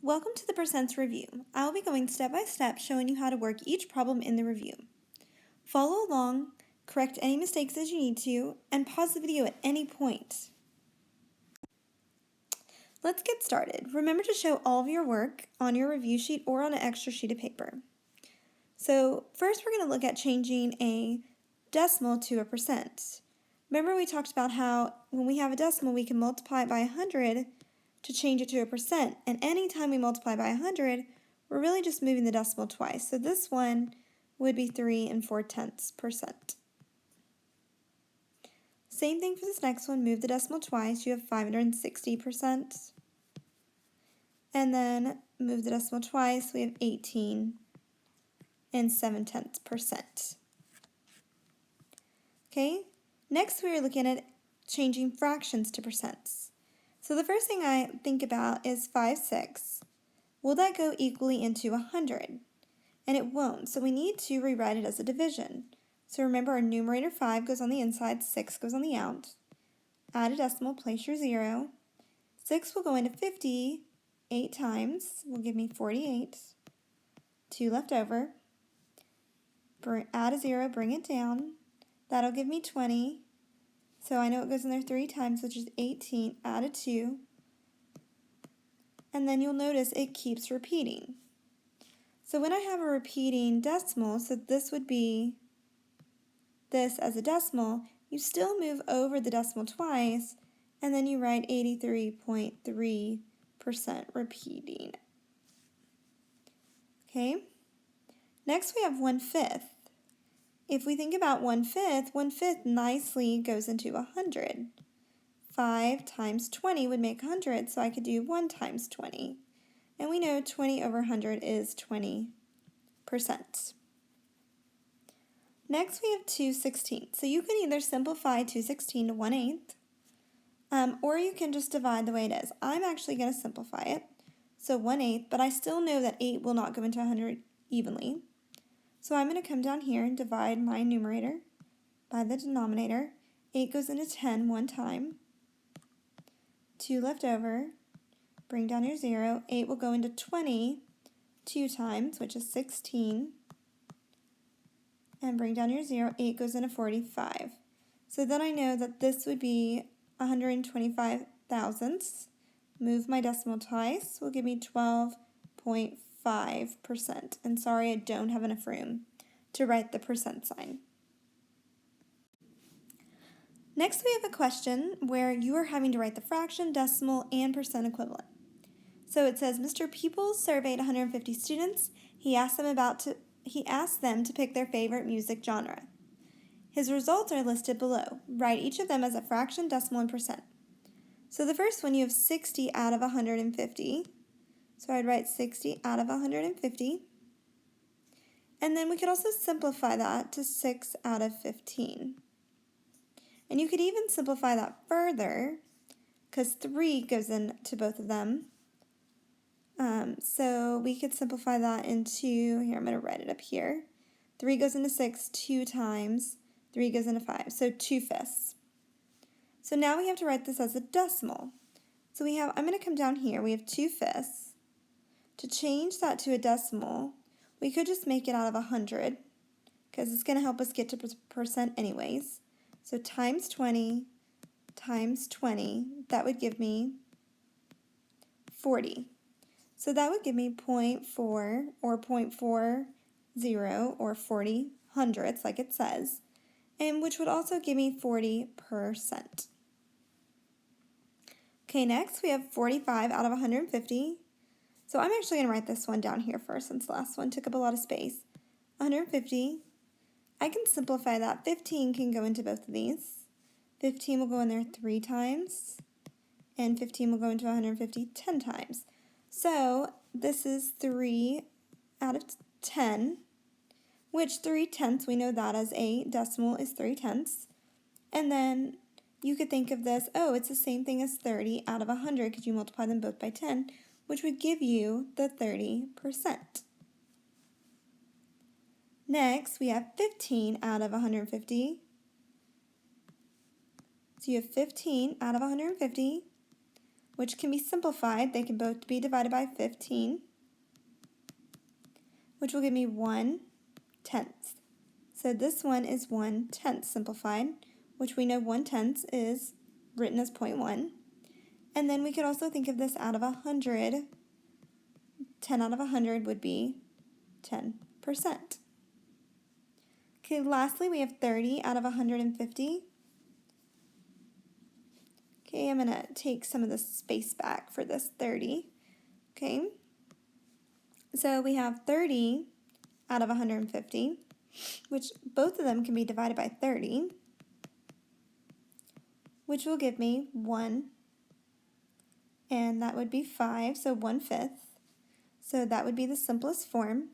Welcome to the Percents Review. I will be going step by step showing you how to work each problem in the review. Follow along, correct any mistakes as you need to, and pause the video at any point. Let's get started. Remember to show all of your work on your review sheet or on an extra sheet of paper. So first we're going to look at changing a decimal to a percent. Remember we talked about how when we have a decimal we can multiply it by 100 to change it to a percent, and anytime we multiply by 100, we're really just moving the decimal twice. So this one would be 3 4/10%. Same thing for this next one, move the decimal twice, you have 560%. And then move the decimal twice, we have 18 7/10%. Okay, next we are looking at changing fractions to percents. So the first thing I think about is 5 6. Will that go equally into 100? And it won't, so we need to rewrite it as a division. So remember our numerator 5 goes on the inside, 6 goes on the out. Add a decimal, place your 0. 6 will go into 50 8 times, will give me 48. 2 left over. Add a 0, bring it down. That'll give me 20. So I know it goes in there 3 times, which is 18, add a 2. And then you'll notice it keeps repeating. So when I have a repeating decimal, so this would be this as a decimal, you still move over the decimal twice, and then you write 83.3% repeating. Okay? Next we have 1/5. If we think about 1/5, 1/5 nicely goes into 100. 5 times 20 would make 100, so I could do 1 times 20. And we know 20 over 100 is 20%. Next we have 2/16. So you can either simplify 2/16 to 1/8, or you can just divide the way it is. I'm actually going to simplify it, so 1/8, but I still know that 8 will not go into 100 evenly. So I'm going to come down here and divide my numerator by the denominator. 8 goes into 10 one time. 2 left over. Bring down your 0. 8 will go into 20 2 times, which is 16. And bring down your 0. 8 goes into 45. So then I know that this would be 125 thousandths. Move my decimal twice will give me 12.5%. And sorry, I don't have enough room to write the percent sign. Next we have a question where you are having to write the fraction, decimal, and percent equivalent. So it says, Mr. Peoples surveyed 150 students. He asked them to pick their favorite music genre. His results are listed below. Write each of them as a fraction, decimal, and percent. So the first one, you have 60 out of 150. So I'd write 60 out of 150. And then we could also simplify that to 6 out of 15. And you could even simplify that further because 3 goes into both of them. So we could simplify that into, here I'm going to write it up here. 3 goes into 6 2 times, 3 goes into 5, so 2/5. So now we have to write this as a decimal. So I'm going to come down here, we have 2/5. To change that to a decimal, we could just make it out of 100 because it's going to help us get to percent anyways. So times 20 times 20, that would give me 40. So that would give me 0.4 or 0.40 or 40 hundredths like it says, and which would also give me 40%. Okay, next we have 45 out of 150. So I'm actually going to write this one down here first since the last one took up a lot of space. 150. I can simplify that. 15 can go into both of these. 15 will go in there 3 times, and 15 will go into 150 10 times. So this is 3 out of 10, which 3/10, we know that as a decimal is 3/10. And then you could think of this, it's the same thing as 30 out of 100 because you multiply them both by 10, which would give you the 30%. Next, we have 15 out of 150. So you have 15 out of 150. which can be simplified. They can both be divided by 15, which will give me 1/10. So this one is 1/10 simplified, which we know 1/10 is written as 0.1. And then we could also think of this out of 100. 10 out of 100 would be 10%. Okay, lastly, we have 30 out of 150. Okay, I'm going to take some of the space back for this 30. Okay, so we have 30 out of 150, which both of them can be divided by 30, which will give me 1, and that would be 5, so 1/5. So that would be the simplest form.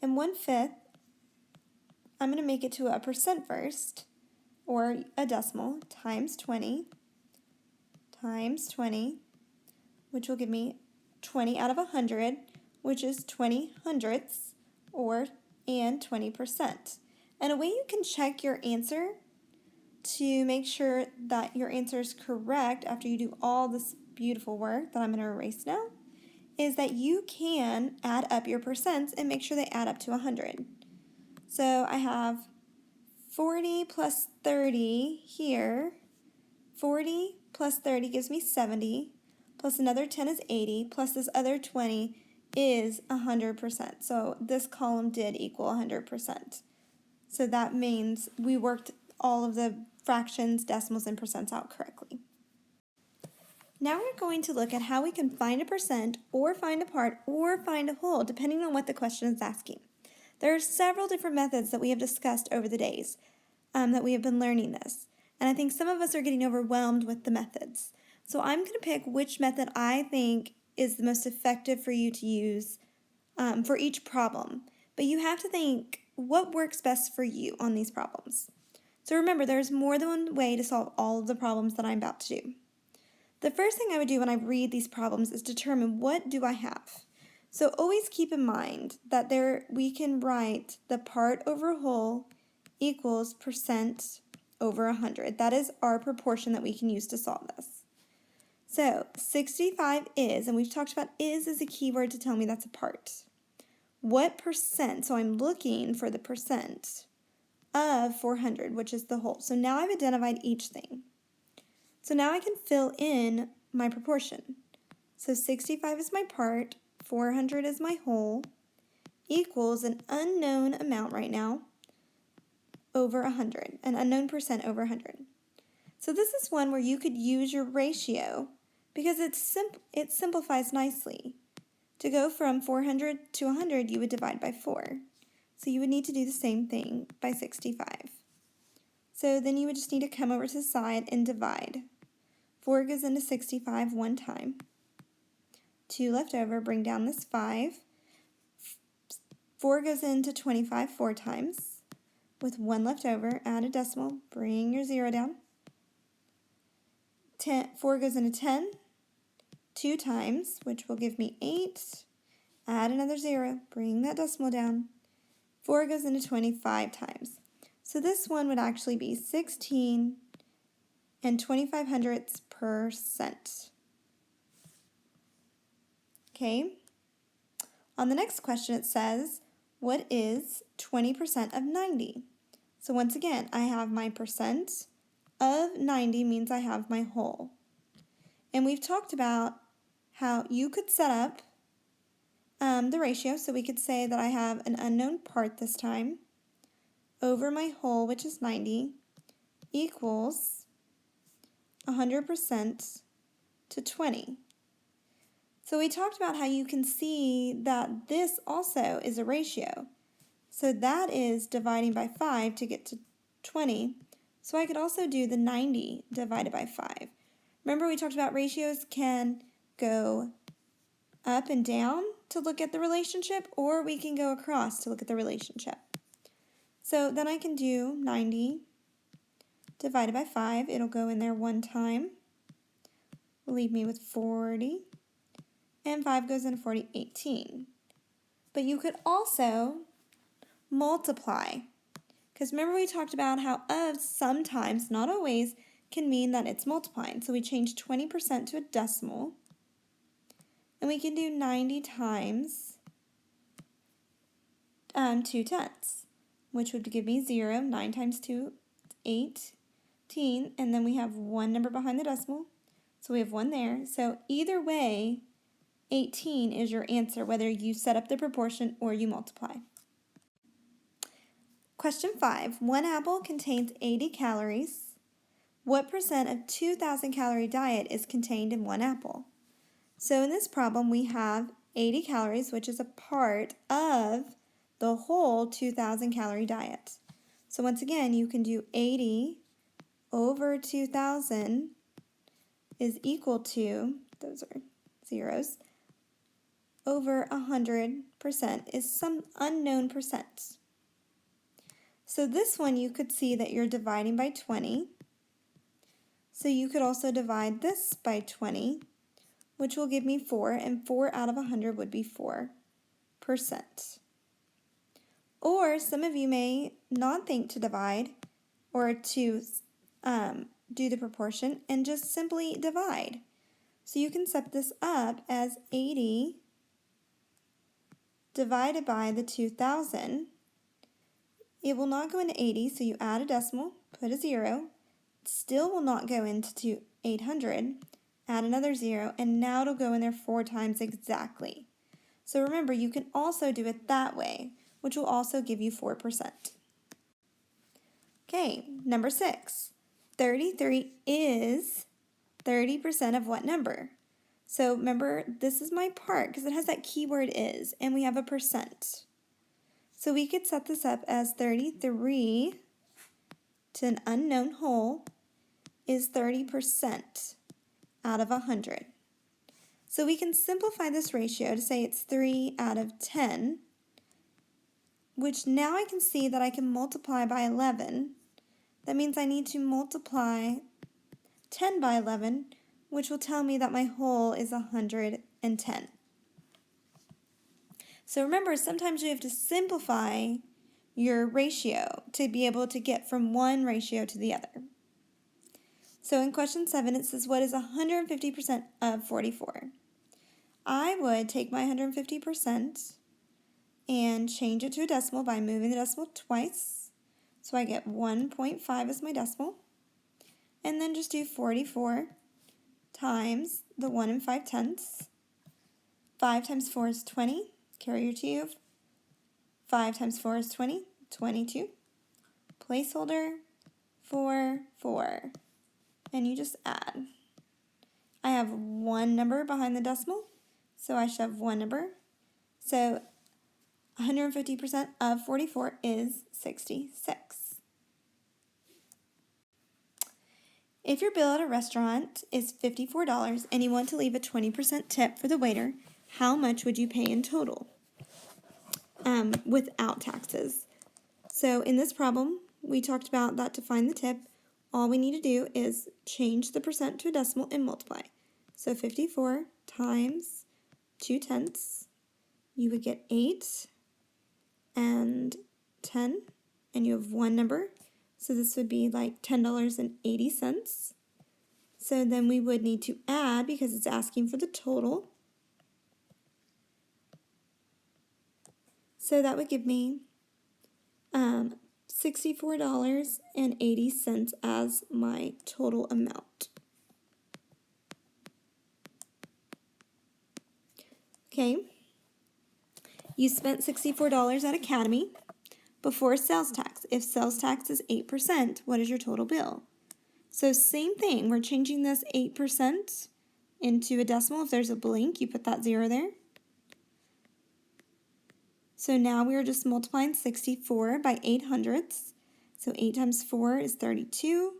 And 1/5, I'm going to make it to a percent first, or a decimal, times 20, which will give me 20 out of 100, which is 20 hundredths, and 20%. And a way you can check your answer to make sure that your answer is correct after you do all this beautiful work that I'm going to erase now is that you can add up your percents and make sure they add up to 100. So I have 40 plus 30 here. 40 plus 30 gives me 70, plus another 10 is 80, plus this other 20 is 100%. So this column did equal 100%. So that means we worked all of the fractions, decimals, and percents out correctly. Now we're going to look at how we can find a percent, or find a part, or find a whole, depending on what the question is asking. There are several different methods that we have discussed over the days that we have been learning this. And I think some of us are getting overwhelmed with the methods. So I'm going to pick which method I think is the most effective for you to use for each problem. But you have to think what works best for you on these problems. So remember, there's more than one way to solve all of the problems that I'm about to do. The first thing I would do when I read these problems is determine what do I have. So always keep in mind that we can write the part over whole equals percent over 100. That is our proportion that we can use to solve this. So 65 is, and we've talked about is as a keyword to tell me that's a part. What percent? So I'm looking for the percent of 400, which is the whole. So now I've identified each thing. So now I can fill in my proportion. So 65 is my part, 400 is my whole, equals an unknown amount right now over 100, an unknown percent over 100. So this is one where you could use your ratio because it simplifies nicely. To go from 400 to 100, you would divide by 4. So you would need to do the same thing by 65. So then you would just need to come over to the side and divide. 4 goes into 65 one time. 2 left over, bring down this 5. 4 goes into 25 4 times. With 1 left over, add a decimal, bring your 0 down. 4 goes into 10 2 times, which will give me 8. Add another 0, bring that decimal down. 4 goes into 25 times. So this one would actually be 16 and 25 hundredths percent. Okay. On the next question it says, what is 20% of 90? So once again, I have my percent of 90 means I have my whole. And we've talked about how you could set up the ratio. So we could say that I have an unknown part this time over my whole, which is 90, equals 100% to 20. So we talked about how you can see that this also is a ratio. So that is dividing by 5 to get to 20. So I could also do the 90 divided by 5. Remember we talked about ratios can go up and down to look at the relationship, or we can go across to look at the relationship. So then I can do 90 divided by 5. It'll go in there one time. Will leave me with 40. And 5 goes into 40, 18. But you could also multiply. Because remember we talked about how of sometimes, not always, can mean that it's multiplying. So we change 20% to a decimal, and we can do 90 times 2 tenths, which would give me 0. 9 times 2, 18, and then we have one number behind the decimal, so we have 1 there. So either way, 18 is your answer, whether you set up the proportion or you multiply. Question 5. 1 apple contains 80 calories. What percent of 2,000 calorie diet is contained in 1 apple? So in this problem, we have 80 calories, which is a part of the whole 2,000 calorie diet. So once again, you can do 80 over 2,000 is equal to, those are zeros, over 100% is some unknown percent. So this one you could see that you're dividing by 20. So you could also divide this by 20, which will give me 4, and 4 out of 100 would be 4%. Or some of you may not think to divide or to do the proportion and just simply divide. So you can set this up as 80 divided by the 2,000. It will not go into 80, so you add a decimal, put a 0. It still will not go into 800, add another 0, and now it'll go in there 4 times exactly. So remember, you can also do it that way, which will also give you 4%. Okay, number 6. 33 is 30% of what number? So remember, this is my part because it has that keyword is, and we have a percent. So we could set this up as 33 to an unknown whole is 30% out of 100. So we can simplify this ratio to say it's 3 out of 10, which now I can see that I can multiply by 11. That means I need to multiply 10 by 11, which will tell me that my whole is 110. So remember, sometimes you have to simplify your ratio to be able to get from one ratio to the other. So in question 7, it says, what is 150% of 44? I would take my 150% and change it to a decimal by moving the decimal twice. So I get 1.5 as my decimal. And then just do 44 times the 1 5/10. 5 times 4 is 20. Carry your 2. 5 times 4 is 20. 22. Placeholder 4, 4. And you just add. I have one number behind the decimal, so I should have one number. So 150% of 44 is 66. If your bill at a restaurant is $54 and you want to leave a 20% tip for the waiter, how much would you pay in total without taxes? So in this problem, we talked about that to find the tip, all we need to do is change the percent to a decimal and multiply. So 54 times 2 tenths, you would get 8 and 10, and you have one number. So this would be like $10.80. So then we would need to add, because it's asking for the total. So that would give me $64.80 as my total amount. Okay, you spent $64 at Academy before sales tax. If sales tax is 8%, what is your total bill? So same thing, we're changing this 8% into a decimal. If there's a blank, you put that 0 there. So now we are just multiplying 64 by 800ths. So 8 times 4 is 32.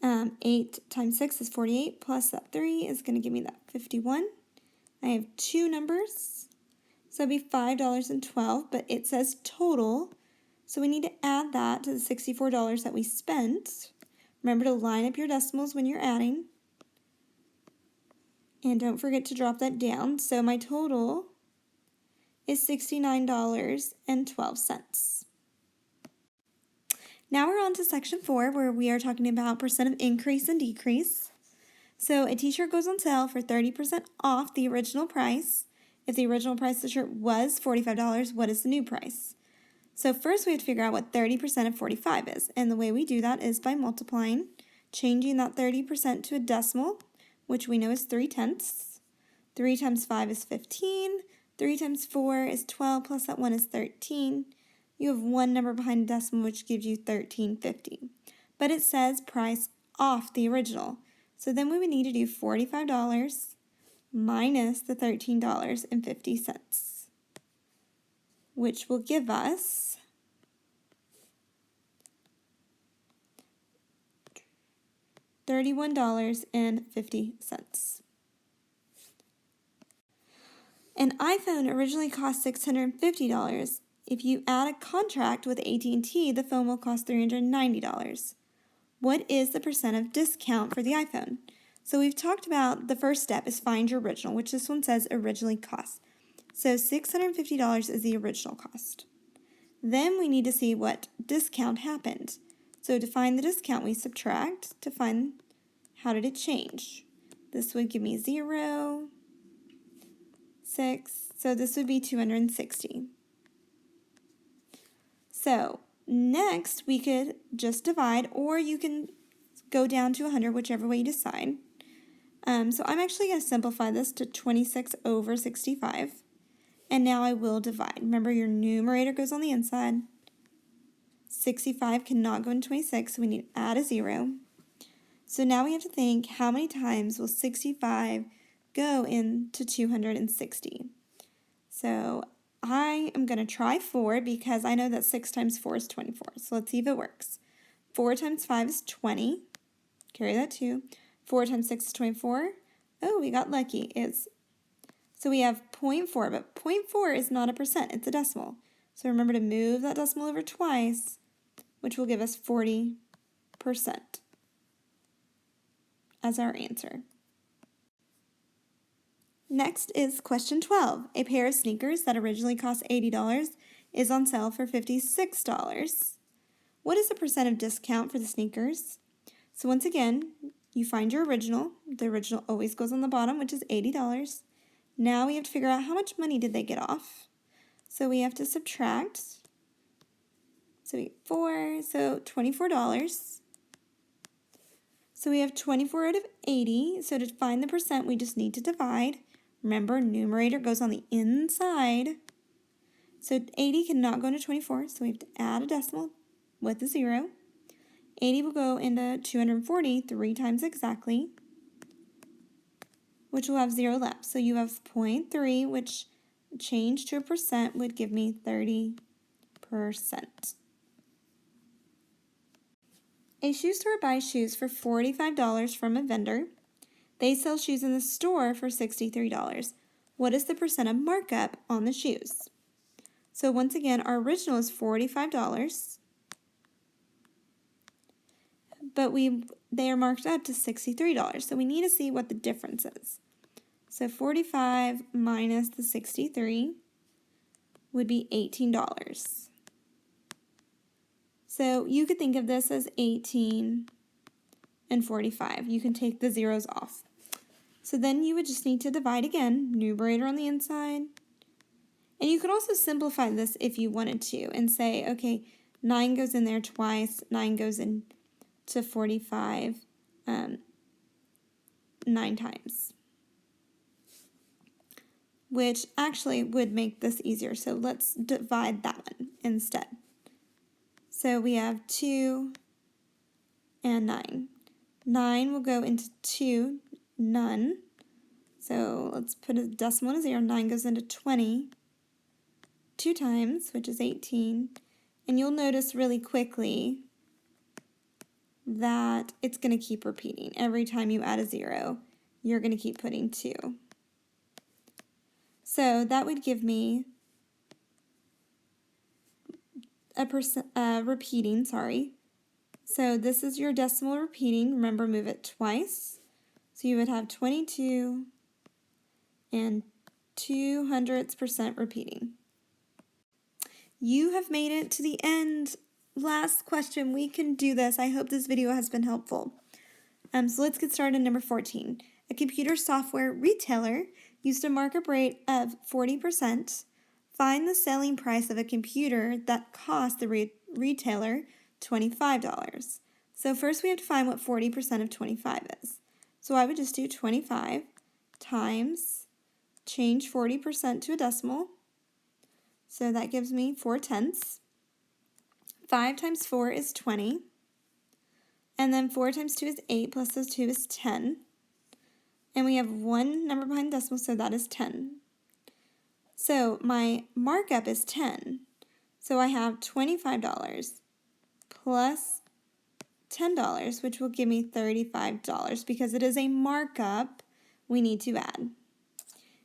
8 times 6 is 48, plus that 3 is going to give me that 51. I have two numbers, so it'd be $5.12, but it says total, so we need to add that to the $64 that we spent. Remember to line up your decimals when you're adding, and don't forget to drop that down. So my total is $69.12. Now we're on to section 4, where we are talking about percent of increase and decrease. So a t-shirt goes on sale for 30% off the original price. If the original price of the shirt was $45, what is the new price? So first we have to figure out what 30% of 45 is. And the way we do that is by multiplying, changing that 30% to a decimal, which we know is 3/10. 3 times 5 is 15. 3 times 4 is 12, plus that 1 is 13. You have one number behind a decimal, which gives you 13.50. But it says price off the original. So then we would need to do $45 minus the $13.50, which will give us $31.50. An iPhone originally cost $650. If you add a contract with AT&T, the phone will cost $390. What is the percent of discount for the iPhone? So we've talked about the first step is find your original, which this one says originally cost. So $650 is the original cost. Then we need to see what discount happened. So to find the discount, we subtract to find how did it change. This would give me 0, 6, so this would be 260. So next we could just divide, or you can go down to 100, whichever way you decide. So I'm actually going to simplify this to 26 over 65. And now I will divide. Remember, your numerator goes on the inside. 65 cannot go in 26, so we need to add a 0. So now we have to think, how many times will 65 go into 260? So I am going to try 4 because I know that 6 times 4 is 24. So let's see if it works. 4 times 5 is 20. Carry that 2. 4 times 6 is 24. Oh, we got lucky. So we have 0.4, but 0.4 is not a percent. It's a decimal. So remember to move that decimal over twice, which will give us 40% as our answer. Next is question 12. A pair of sneakers that originally cost $80 is on sale for $56. What is the percent of discount for the sneakers? So once again, you find your original. The original always goes on the bottom, which is $80. Now we have to figure out how much money did they get off. So we have to subtract. So we get 4, so $24. So we have 24 out of 80. So to find the percent, we just need to divide. Remember, numerator goes on the inside. So 80 cannot go into 24, so we have to add a decimal with a 0. 80 will go into 240 3 times exactly, which will have 0 left. So you have 0.3, which changed to a percent would give me 30%. A shoe store buys shoes for $45 from a vendor. They sell shoes in the store for $63. What is the percent of markup on the shoes? So once again, our original is $45, but they are marked up to $63. So we need to see what the difference is. So 45 minus the 63 would be $18. So you could think of this as 18 and 45. You can take the zeros off. So then you would just need to divide again, numerator on the inside. And you could also simplify this if you wanted to and say, okay, 9 goes in there twice, 9 goes into 45 9 times, which actually would make this easier. So let's divide that one instead. So we have 2 and 9. 9 will go into 2, none. So let's put a decimal and a 0. 9 goes into 20 2 times, which is 18. And you'll notice really quickly that it's going to keep repeating. Every time you add a 0, you're going to keep putting 2. So that would give me a repeating, sorry. So this is your decimal repeating. Remember, move it twice. So you would have 22 and 200% repeating. You have made it to the end last question. We can do this. I hope this video has been helpful. So let's get started on number 14. A computer software retailer used a markup rate of 40%. Find the selling price of a computer that cost the retailer $25. So first we have to find what 40% of 25 is. So I would just do 25 times, change 40% to a decimal. So that gives me 4/10. 5 times 4 is 20. And then 4 times 2 is 8, plus those 2 is 10. And we have one number behind the decimal, so that is 10. So my markup is 10. So I have $25 plus $10, which will give me $35 because it is a markup we need to add.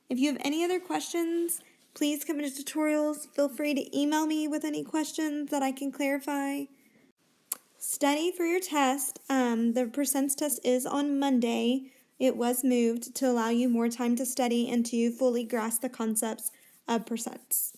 If you have any other questions, please come into tutorials. Feel free to email me with any questions that I can clarify. Study for your test. The percents test is on Monday. It was moved to allow you more time to study and to fully grasp the concepts of percents.